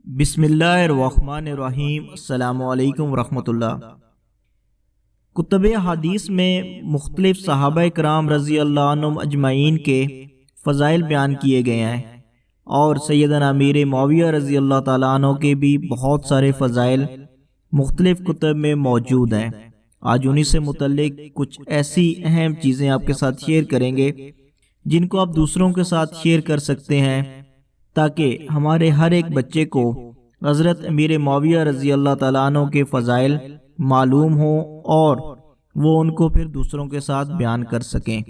بسم اللہ الرحمن الرحیم۔ السلام علیکم ورحمۃ اللہ۔ کتب حدیث میں مختلف صحابہ کرام رضی اللہ عنہم اجمعین کے فضائل بیان کیے گئے ہیں، اور سیدنا امیر معاویہ رضی اللہ تعالیٰ عنہ کے بھی بہت سارے فضائل مختلف کتب میں موجود ہیں۔ آج انہی سے متعلق کچھ ایسی اہم چیزیں آپ کے ساتھ شیئر کریں گے جن کو آپ دوسروں کے ساتھ شیئر کر سکتے ہیں، تاکہ ہمارے ہر ایک بچے کو حضرت امیر معاویہ رضی اللہ تعالیٰ عنہ کے فضائل معلوم ہوں اور وہ ان کو پھر دوسروں کے ساتھ بیان کر سکیں۔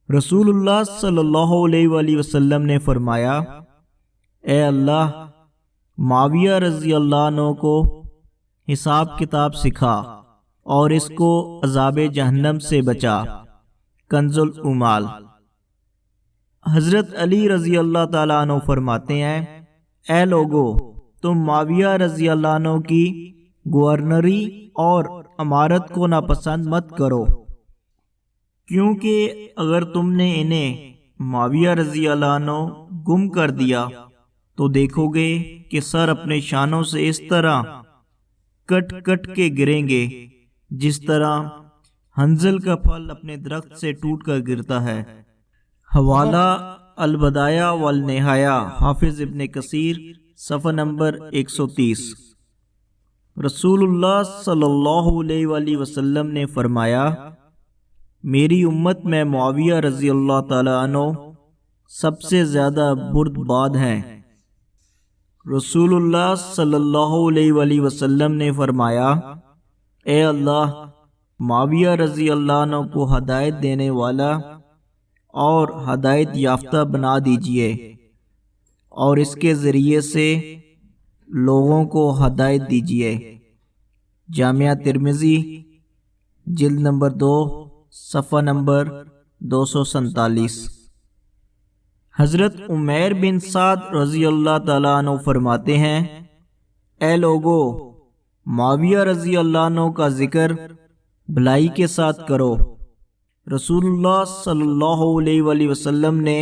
رسول اللہ صلی اللہ علیہ وآلہ وسلم نے فرمایا، اے اللہ، معاویہ رضی اللہ عنہ کو حساب کتاب سکھا اور اس کو عذاب جہنم سے بچا۔ کنز العمال۔ حضرت علی رضی اللہ تعالیٰ عنہ فرماتے ہیں، اے لوگو، تم معاویہ رضی اللہ عنہ کی گورنری اور امارت کو ناپسند مت کرو، کیونکہ اگر تم نے انہیں معاویہ رضی اللہ عنہ گم کر دیا تو دیکھو گے کہ سر اپنے شانوں سے اس طرح کٹ کٹ کے گریں گے جس طرح ہنزل کا پھل اپنے درخت سے ٹوٹ کر گرتا ہے۔ حوالہ البدایہ والنہایہ، حافظ ابن کثیر، صفحہ نمبر 130۔ رسول اللہ صلی اللہ علیہ وآلہ وسلم نے فرمایا، میری امت میں معاویہ رضی اللہ تعالیٰ عنہ سب سے زیادہ بردباد ہیں۔ رسول اللہ صلی اللہ علیہ وآلہ وسلم نے فرمایا، اے اللہ، معاویہ رضی اللہ عنہ کو ہدایت دینے والا اور ہدایت یافتہ بنا دیجئے، اور اس کے ذریعے سے لوگوں کو ہدایت دیجئے۔ جامعہ ترمذی، جلد نمبر 2، صفحہ نمبر 247۔ حضرت عمیر بن سعد رضی اللہ تعالیٰ عنہ فرماتے ہیں، اے لوگو، معاویہ رضی اللہ عنہ کا ذکر بھلائی کے ساتھ کرو۔ رسول اللہ صلی اللہ علیہ وآلہ وسلم نے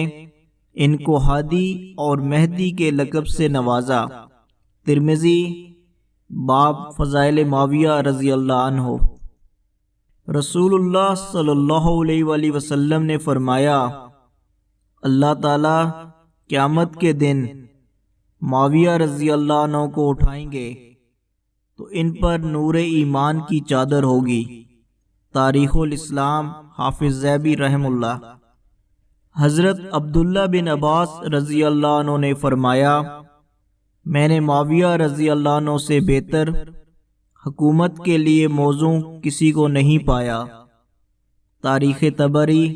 ان کو ہادی اور مہدی کے لقب سے نوازا۔ ترمذی، باب فضائل معاویہ رضی اللہ عنہ۔ رسول اللہ صلی اللہ علیہ وآلہ وسلم نے فرمایا، اللہ تعالیٰ قیامت کے دن معاویہ رضی اللہ عنہ کو اٹھائیں گے تو ان پر نور ایمان کی چادر ہوگی۔ تاریخ الاسلام، حافظ زیبی رحم اللہ۔ حضرت عبداللہ بن عباس رضی اللہ عنہ نے فرمایا، میں نے معاویہ رضی اللہ عنہ سے بہتر حکومت کے لیے موزوں کسی کو نہیں پایا۔ تاریخ طبری،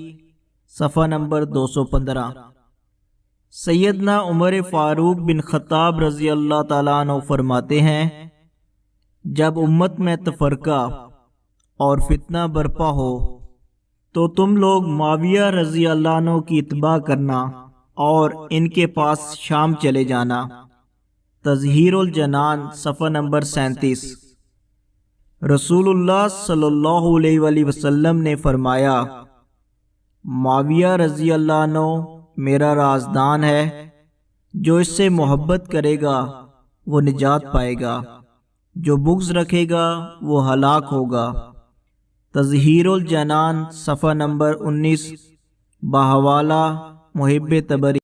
صفحہ نمبر 215۔ سیدنا عمر فاروق بن خطاب رضی اللہ تعالیٰ عنہ فرماتے ہیں، جب امت میں تفرقہ اور فتنہ برپا ہو تو تم لوگ معاویہ رضی اللہ عنہ کی اتباع کرنا اور ان کے پاس شام چلے جانا۔ تظہیر الجنان، صفحہ نمبر 37۔ رسول اللہ صلی اللہ علیہ وآلہ وسلم نے فرمایا، معاویہ رضی اللہ عنہ میرا رازدان ہے، جو اس سے محبت کرے گا وہ نجات پائے گا، جو بغض رکھے گا وہ ہلاک ہوگا۔ تظہیر الجنان، صفحہ نمبر 19، بحوالہ محب طبری۔